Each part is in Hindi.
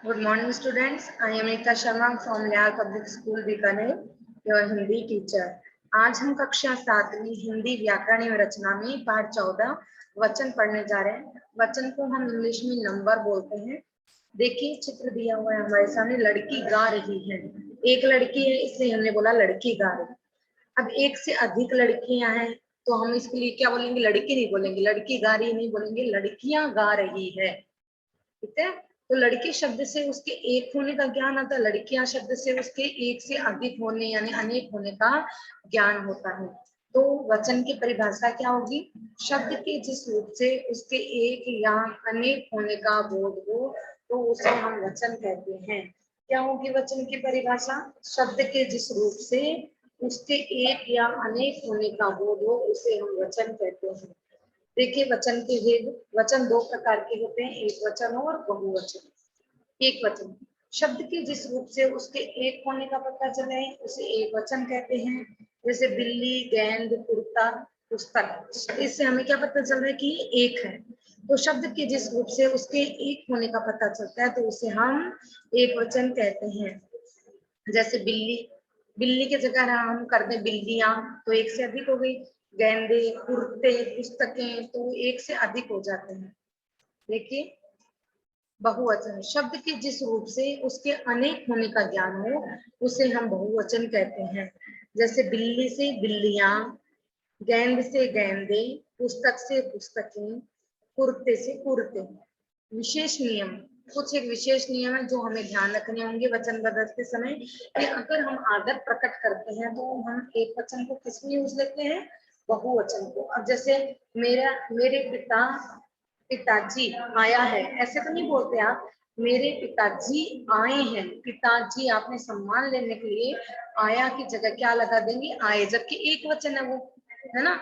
Good morning, students. I am Ekta Sharma from Layar Public School, Bikaner, your Hindi teacher. आज हम कक्षा 7वीं हिंदी व्याकरण एवं रचना में पाठ 14 वचन पढ़ने जा रहे हैं। वचन को हम इंग्लिश में नंबर बोलते हैं। देखिए चित्र दिया हुआ है हमारे सामने, लड़की गा रही है। एक लड़की है इसलिए हमने बोला लड़की गा रही। अब एक से अधिक लड़कियां हैं तो हम इसके लिए क्या बोलेंगे? लड़की नहीं बोलेंगे, लड़की गा रही नहीं बोलेंगे, लड़कियां गा रही है। ठीक है, तो लड़के शब्द से उसके एक होने का ज्ञान आता है, लड़कियां शब्द से उसके एक से अधिक होने यानी अनेक होने का ज्ञान होता है। तो वचन की परिभाषा क्या होगी? शब्द के जिस रूप से उसके एक या अनेक होने का बोध हो तो उसे हम वचन कहते हैं। क्या होगी वचन की परिभाषा? शब्द के जिस रूप से उसके एक या अनेक होने का बोध हो उसे हम वचन कहते हैं। देखिए वचन के भेद। वचन दो प्रकार के होते हैं, एक वचन और बहुवचन। एक वचन शब्द के जिस रूप से उसके एक होने का पता चले उसे एक वचन कहते हैं। जैसे बिल्ली, गेंद, कुर्ता, पुस्तक। इससे हमें क्या पता चल रहा है कि एक है। तो शब्द के जिस रूप से उसके एक होने का पता चलता है तो उसे हम एक वचन कहते हैं। जैसे बिल्ली, बिल्ली की जगह हम कर दें बिल्लियां तो एक से अधिक हो गई। गेंदे, कुर्ते, पुस्तकें तो एक से अधिक हो जाते हैं। देखिए बहुवचन शब्द के जिस रूप से उसके अनेक होने का ज्ञान हो उसे हम बहुवचन कहते हैं। जैसे बिल्ली से बिल्लियां, गेंद से गेंदे, पुस्तक से पुस्तकें, कुर्ते से कुर्ते। विशेष नियम, कुछ एक विशेष नियम है जो हमें ध्यान रखने होंगे वचन बदलते समय कि अगर हम आदर प्रकट करते हैं तो हम एक वचन को किसमें यूज लेते हैं? बहुवचन को। अब जैसे मेरे पिताजी आया है, ऐसे तो नहीं बोलते आप। मेरे पिताजी आए हैं। पिताजी आपने सम्मान लेने के लिए आया की जगह क्या लगा देंगे? आए, जबकि एक वचन है वो, है ना।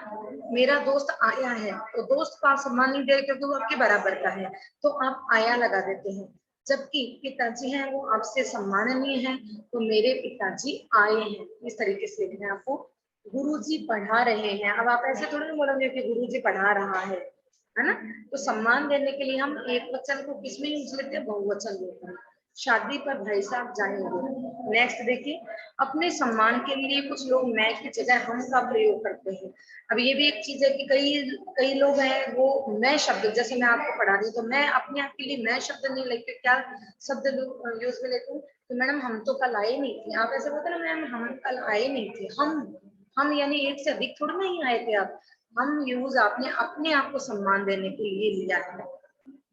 मेरा दोस्त आया है तो दोस्त को आप सम्मान नहीं दे रहे क्योंकि वो आपके बराबर का है, तो आप आया लगा देते हैं। जबकि पिताजी हैं वो आपसे सम्माननीय है तो मेरे पिताजी आए हैं। इस तरीके से लिखना है आपको। गुरुजी पढ़ा रहे हैं, अब आप ऐसे थोड़ी ना बोलोगे कि गुरुजी पढ़ा रहा है ना। तो सम्मान देने के लिए हम एक वचन को किसमें यूज लेते हैं? बहुवचन लेते हैं। शादी पर भाई साहब जाएंगे। नेक्स्ट देखिए, अपने सम्मान के लिए कुछ लोग मैं की जगह हम का प्रयोग करते हैं। अब ये भी एक चीज है कि कई कई लोग हैं वो मैं शब्द, जैसे मैं आपको पढ़ा रही हूँ तो मैं अपने आप के लिए मैं शब्द नहीं लेके क्या शब्द यूज में लेती हूँ? तो मैडम हम तो कल आए नहीं थे, आप ऐसे बोलते ना मैम हम कल आए नहीं थे। हम यानी एक से अधिक थोड़ी नहीं आए थे आप। हम यूज आपने अपने आप को सम्मान देने के लिए लिया है।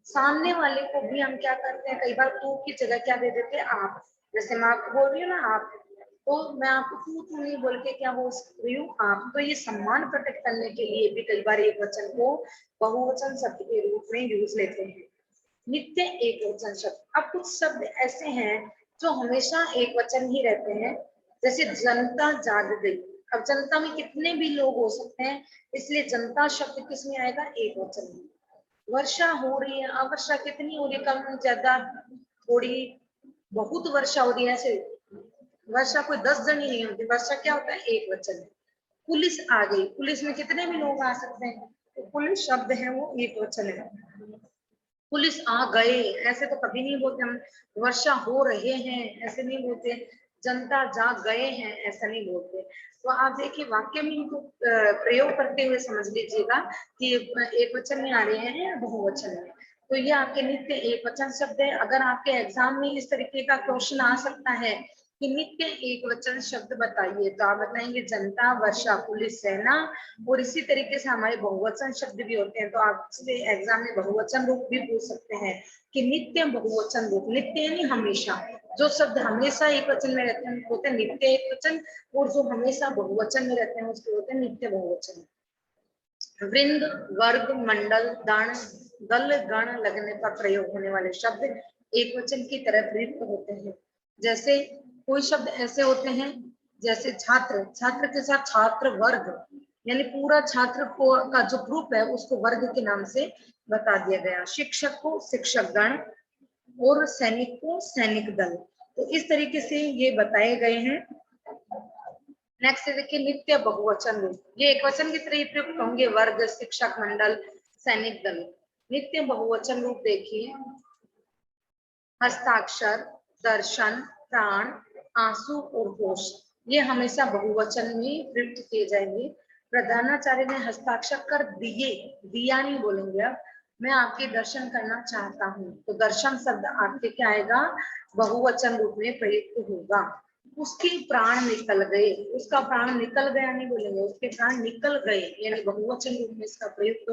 सामने वाले को भी हम क्या करते हैं, कई बार तू की जगह क्या दे देते हैं? आप। जैसे मैं आपको बोल रही हूँ ना आप, तो मैं आपको तू नहीं बोल के क्या बोल रही हूँ? आप। तो ये सम्मान प्रकट करने के लिए भी कई बार एक वचन को बहुवचन शब्द के रूप में यूज लेते हैं। नित्य एक वचन शब्द। अब कुछ शब्द ऐसे हैं जो हमेशा एक वचन ही रहते हैं। जैसे जनता जाग गई। अब जनता में कितने भी लोग हो सकते हैं, इसलिए जनता शब्द किस में आएगा? एक वचन में। वर्षा हो रही है, अब वर्षा कितनी हो रही है? कम, ज्यादा, थोड़ी, बहुत वर्षा हो रही है, ऐसे वर्षा कोई 10 जनी नहीं होती। वर्षा क्या होता है? एक वचन है। पुलिस आ गई, पुलिस में कितने भी लोग आ सकते हैं, तो पुलिस शब्द है वो एक वचन है। पुलिस आ गए ऐसे तो कभी नहीं बोलते हम। वर्षा हो रहे हैं ऐसे नहीं बोलते। जनता जाग गए हैं ऐसा नहीं बोलते। तो आप देखिए वाक्य में इनको प्रयोग करते हुए समझ लीजिएगा कि एक वचन में आ रहे हैं या बहुवचन में। तो ये आपके नित्य एक वचन शब्द है। अगर आपके एग्जाम में इस तरीके का क्वेश्चन आ सकता है कि नित्य एक वचन शब्द बताइए, तो आप बताएंगे जनता, वर्षा, पुलिस, सेना। और इसी तरीके से हमारे बहुवचन शब्द भी होते हैं, तो आपसे एग्जाम में बहुवचन रूप भी पूछ सकते हैं कि नित्य बहुवचन रूप। नित्य यानी हमेशा, जो शब्द हमेशा एक वचन में रहते हैं होते हैं नित्य एक वचन, और जो हमेशा बहुवचन में रहते हैं उसके होते हैं नित्य बहुवचन। वृंद, वर्ग, मंडल, दान, दल, गण लगने पर प्रयोग होने वाले शब्द एक वचन की तरह प्रयुक्त होते हैं। जैसे कोई शब्द ऐसे होते हैं जैसे छात्र, छात्र के साथ छात्र वर्ग, यानी पूरा छात्र को का जो ग्रुप है उसको वर्ग के नाम से बता दिया गया। शिक्षक को शिक्षक गण और सैनिक को सैनिक दल। तो इस तरीके से ये बताए गए हैं। नेक्स्ट देखिए नित्य बहुवचन रूप, ये एक वचन की तरह प्रयुक्त होंगे। वर्ग, शिक्षक मंडल, सैनिक दल। नित्य बहुवचन रूप देखिए, हस्ताक्षर, दर्शन, प्राण, आंसू और होश, ये हमेशा बहुवचन में प्रयुक्त किए जाएंगे। प्रधानाचार्य ने हस्ताक्षर कर दिए, दिया नहीं बोलेंगे। अब मैं आपके दर्शन करना चाहता हूँ, तो दर्शन शब्द आपके क्या आएगा, बहुवचन रूप में प्रयुक्त होगा। उसके प्राण निकल गए, उसका प्राण निकल गया नहीं बोलेंगे, उसके प्राण निकल गए, यानी बहुवचन रूप में इसका प्रयुक्त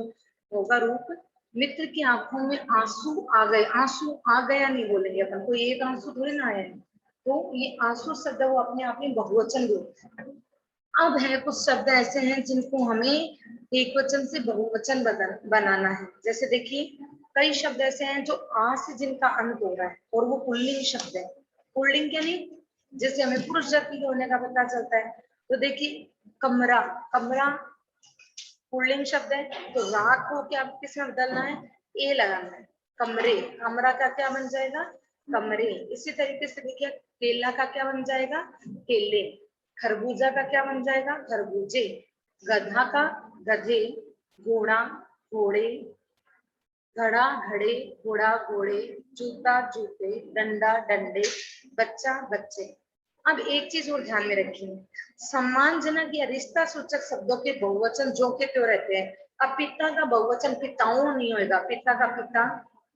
होगा रूप। मित्र की आंखों में आंसू आ गए, आंसू आ गया नहीं बोलेंगे अपन, कोई एक आंसू थोड़ी ना आया है, तो ये आंसू शब्द वो अपने आप में बहुवचन रूप है। अब है कुछ शब्द ऐसे हैं जिनको हमें एक वचन से बहुवचन बनाना है। जैसे देखिए, कई शब्द ऐसे हैं जो आ से जिनका अंत हो रहा है और वो पुल्लिंग शब्द है। पुल्लिंग यानी जैसे हमें पुरुष जाति के होने का पता चलता है, तो देखिए कमरा, कमरा पुल्लिंग शब्द है, तो रात को क्या किसमें बदलना है, ए लगाना है। कमरे, कमरा का क्या बन जाएगा, कमरे। इसी तरीके से देखिए, केला का क्या बन जाएगा, केले। खरबूजा का क्या बन जाएगा, खरबूजे। गधा का गधे, घोड़ा घोड़े, घड़ा घड़े, घोड़ा घोड़े, जूता जूते, डंडा डंडे, बच्चा बच्चे। अब एक चीज और ध्यान में रखिए, सम्मानजनक या रिश्ता सूचक शब्दों के बहुवचन जो के त्यों रहते हैं। अब पिता का बहुवचन पिताओं नहीं होगा, पिता का पिता,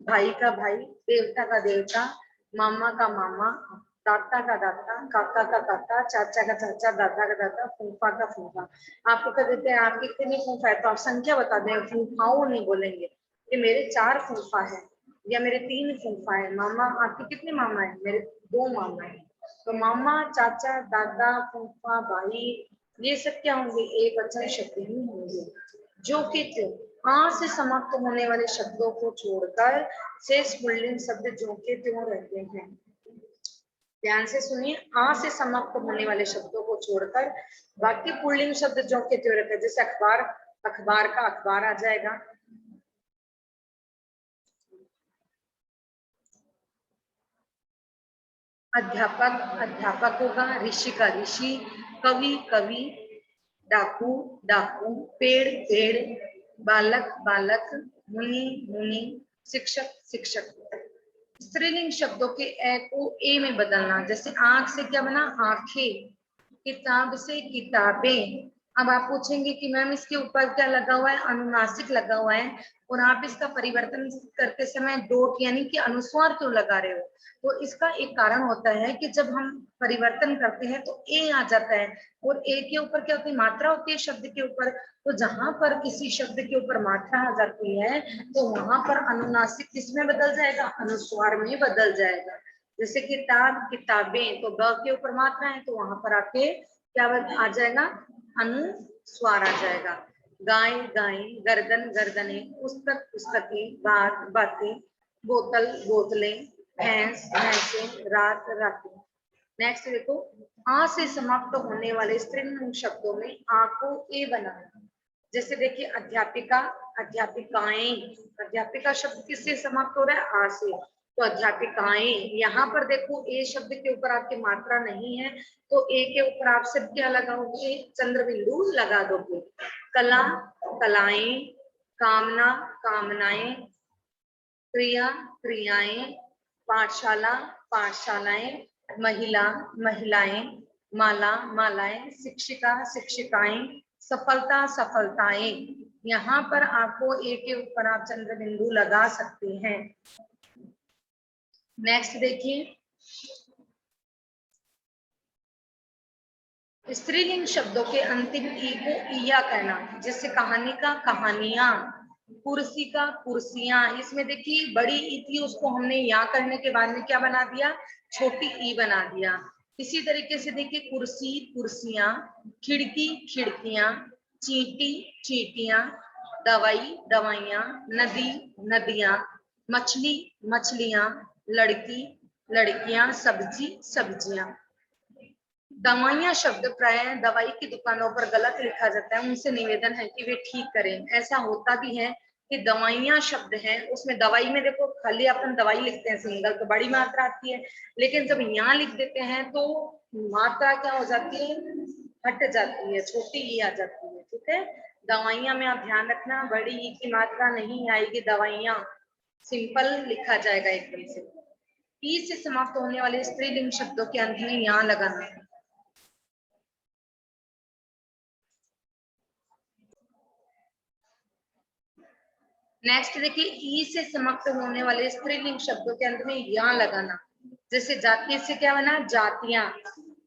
भाई का भाई, देवता का देवता, मामा का मामा, दाता का दाता, काका का काका, चाचा का चाचा, दादा का दादा, फूफा का फूफा। आपको कह देते हैं आपके कितने फूफा है, तो आप संख्या बता दें, फूफाओं नहीं बोलेंगे कि मेरे 4 फूफा है या मेरे 3 फूफा है। मामा, आपके कितने मामा है, मेरे 2 मामा है। तो मामा, चाचा, दादा, फूफा, भाई, ये सब क्या होंगे, एक वचन शब्द ही होंगे। जो कि आ से समाप्त होने वाले शब्दों को छोड़कर शेष पुल्लिंग शब्द जो के त्यों रहते हैं। ध्यान से सुनिए, आ से समाप्त होने वाले शब्दों को छोड़कर बाकी पुल्लिंग शब्द जो के त्यों रहते हैं। जैसे अखबार, अखबार का अखबार आ जाएगा। अध्यापक, अध्यापक होगा। ऋषि का ऋषि, कवि कवि, डाकू डाकू, पेड़ पेड़, बालक बालक, मुनि मुनि, शिक्षक शिक्षक। स्त्रीलिंग शब्दों के ए को ए में बदलना। जैसे आंख से क्या बना, आंखें। किताब से किताबें। अब आप पूछेंगे कि मैम इसके ऊपर क्या लगा हुआ है, अनुनासिक लगा हुआ है, और आप इसका परिवर्तन करते समय डोट यानी कि अनुस्वार क्यों लगा रहे हो। तो इसका एक कारण होता है कि जब हम परिवर्तन करते हैं तो ए आ जाता है, और ए के ऊपर क्या होती है, मात्रा होती है शब्द के ऊपर। तो जहां पर किसी शब्द के ऊपर मात्रा आ जाती है तो वहां पर अनुनासिक किसमें बदल जाएगा, अनुस्वार में बदल जाएगा। जैसे किताब किताबें, तो ब के ऊपर मात्रा है तो वहां पर आके क्या आ जाएगा, अनुस्वार आ जाएगा। गाय गाय, गर्दन गर्दने, पुस्तक पुस्तकें, बात बातें, बोतल बोतलें, भैंस भैंसे, रात रातें। नेक्स्ट देखो, आ से समाप्त होने वाले स्त्रीलिंग शब्दों में आ को ए बनाना। जैसे देखिए, अध्यापिका, अध्यापिकाएं। अध्यापिका शब्द किससे समाप्त हो रहा है, आ से, तो अध्यापिकाएं। यहाँ पर देखो ए शब्द के ऊपर आपकी मात्रा नहीं है, तो ए के ऊपर आप सब क्या लगाओगे, चंद्र बिंदु लगा दोगे। कला कलाएं, कामना कामनाएं, क्रिया क्रियाएं, पाठशाला पाठशालाएं, महिला महिलाएं, माला मालाएं, शिक्षिका शिक्षिकाएं, सफलता सफलताएं। यहाँ पर आपको ए के ऊपर आप चंद्र बिंदु लगा सकते हैं। नेक्स्ट देखिए, स्त्रीलिंग शब्दों के अंतिम ई को इया कहना। जैसे कहानी का कहानियां, कुर्सी का कुर्सियां। इसमें देखिए बड़ी ई थी, उसको हमने या करने के बाद में क्या बना दिया, छोटी ई बना दिया। इसी तरीके से देखिए, कुर्सी कुर्सियां, खिड़की खिड़कियां, चींटी चींटियां, दवाई दवाइयां, नदी नदियां, मछली मछलियां, लड़की लड़कियां, सब्जी सब्जियां। दवाइयां शब्द प्राय दवाई की दुकानों पर गलत लिखा जाता है, उनसे निवेदन है कि वे ठीक करें। ऐसा होता भी है कि दवाइयां शब्द है, उसमें दवाई में देखो खाली अपन दवाई लिखते हैं सिंगल, तो बड़ी मात्रा आती है, लेकिन जब यहाँ लिख देते हैं तो मात्रा क्या हो जाती है, हट जाती है, छोटी ही आ जाती है। ठीक है, दवाइयां में आप ध्यान रखना, बड़ी ई की मात्रा नहीं आएगी, दवाइयां सिंपल लिखा जाएगा एकदम से। ई से समाप्त होने वाले स्त्रीलिंग शब्दों के अंत में यहाँ लगाना। नेक्स्ट देखिए, ई से समाप्त होने वाले स्त्रीलिंग शब्दों के अंत में यहाँ लगाना। जैसे जाति से क्या बना, जातियां।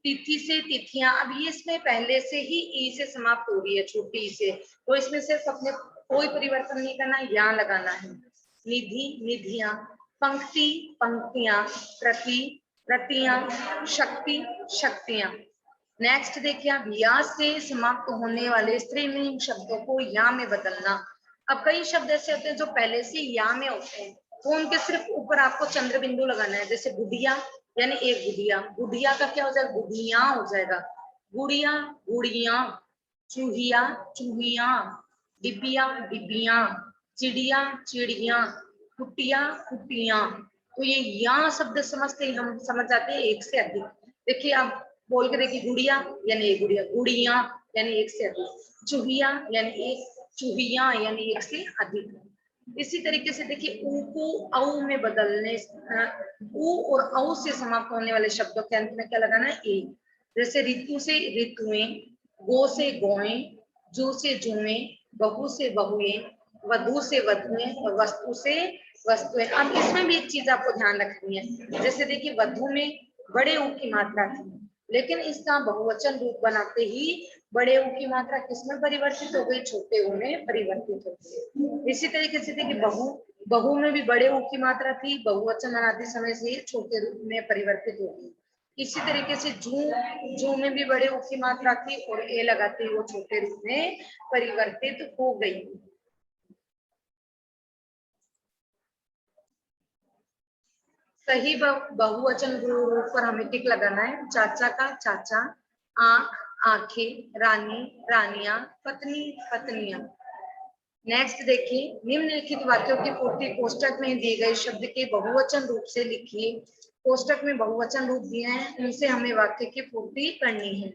तिथि से तिथियां। अब ये इसमें पहले से ही ई से समाप्त हो रही है, छोटी ई से, तो इसमें सिर्फ अपने कोई परिवर्तन नहीं करना, यहाँ लगाना है। निधि निधियां, पंक्ति पंक्तियां, प्रति प्रतियां, शक्ति शक्तियां। नेक्स्ट देखिए, आप या से समाप्त होने वाले स्त्रीलिंग शब्दों को या में बदलना। अब कई शब्द ऐसे होते हैं जो पहले से या में होते हैं, तो उनके सिर्फ ऊपर आपको चंद्र बिंदु लगाना है। जैसे गुड़िया यानी एक गुड़िया, गुड़िया का क्या हो जाएगा, गुड़िया हो जाएगा। गुड़िया गुड़िया, चूहिया चूहिया, डिबिया डिबिया, चिड़िया चिड़िया, कुटिया कुटिया। तो ये या शब्द समझते ही हम समझ जाते हैं एक से अधिक। देखिए आप बोल के देखिए, गुड़िया यानी एक गुड़िया, गुड़िया यानी एक से अधिक, चूहिया यानी एक, चूहिया यानी एक से अधिक। इसी तरीके से देखिए, ऊ को औ में बदलने, ऊ और औ से समाप्त होने वाले शब्दों के अंत में क्या लगाना है, ए। जैसे ऋतु से ऋतुएं, गो से गोएं, जू से जुएं, बहू से बहुएं, वधु से वधुएं और वस्तु से वस्तुएं। अब इसमें भी एक चीज आपको ध्यान रखनी है। जैसे देखिए, वधु में बड़े ऊ की मात्रा थी, लेकिन इसका बहुवचन रूप बनाते ही बड़े ऊ की मात्रा किसमें परिवर्तित हो गई, छोटे ऊ में परिवर्तित हो गई। इसी तरीके से देखिए, बहु, बहु में भी बड़े ऊ की मात्रा थी, बहुवचन बनाते समय से छोटे रूप में परिवर्तित हो गई। इसी तरीके से जू, जू में भी बड़े ऊ की मात्रा थी और ए लगाते ही वो छोटे रूप में परिवर्तित हो गई। सही बहुवचन रूप पर हमें टिक लगाना है। चाचा का चाचा, आंख आंखें, रानी रानियां, पत्नी पत्नियां। नेक्स्ट देखिए, निम्नलिखित वाक्यों की पूर्ति कोष्टक में दिए गए शब्द के बहुवचन रूप से लिखिए। कोष्टक में बहुवचन रूप दिए हैं, उनसे हमें वाक्य की पूर्ति करनी है।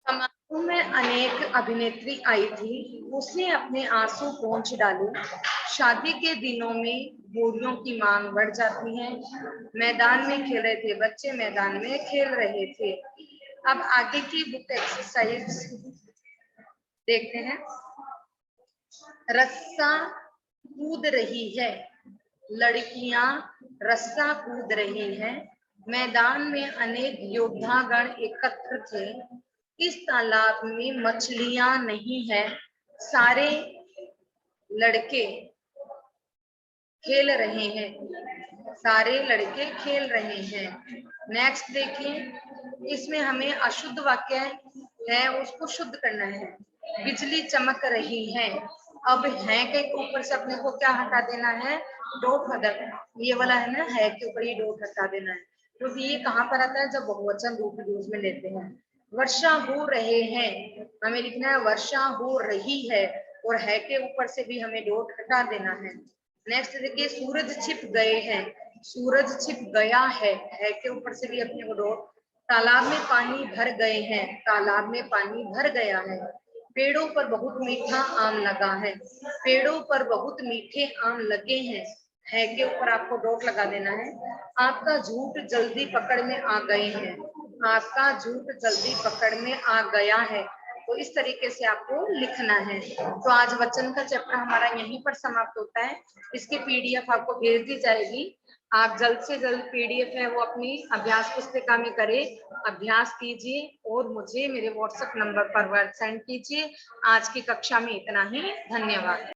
समारोह में अनेक अभिनेत्री आई थी, उसने अपने आंसू पोंछ डाले। शादी के दिनों में बोलियों की मांग बढ़ जाती है। मैदान में खेल रहे थे बच्चे, मैदान में खेल रहे थे। अब आगे की बुक एक्सरसाइज देखते हैं। रस्सा कूद रही है, लड़कियां रस्सा कूद रही हैं। मैदान में अनेक योद्धागण एकत्र थे। इस तालाब में मछलियां नहीं है, सारे लड़के खेल रहे हैं, सारे लड़के खेल रहे हैं। नेक्स्ट देखिए, इसमें हमें अशुद्ध वाक्य है उसको शुद्ध करना है। बिजली चमक रही है। अब है के ऊपर से अपने को क्या हटा देना है, डॉट हटा देना। ये वाला है ना, है के ऊपर ये डॉट हटा देना है, क्योंकि ये कहाँ पर आता है, जब बहुवचन रूप यूज में लेते हैं। वर्षा हो रहे हैं, हमें लिखना है वर्षा हो रही है, और है के ऊपर से भी हमें डॉट हटा देना है। नेक्स्ट देखिए, सूरज छिप गए हैं, सूरज छिप गया है के ऊपर से भी अपने को डॉट। तालाब में पानी भर गए हैं, तालाब में पानी भर गया है। पेड़ों पर बहुत मीठा आम लगा है, पेड़ों पर बहुत मीठे आम लगे हैं। है के ऊपर आपको डॉट लगा देना है। आपका झूठ जल्दी पकड़ में आ गए हैं, आपका झूठ जल्दी पकड़ में आ गया है। तो इस तरीके से आपको लिखना है। तो आज वचन का चैप्टर हमारा यहीं पर समाप्त होता है। इसकी पीडीएफ आपको भेज दी जाएगी। आप जल्द से जल्द पीडीएफ है वो अपनी अभ्यास पुस्तिका में करें, अभ्यास कीजिए और मुझे मेरे व्हाट्सएप नंबर पर वर्ड सेंड कीजिए। आज की कक्षा में इतना ही, धन्यवाद।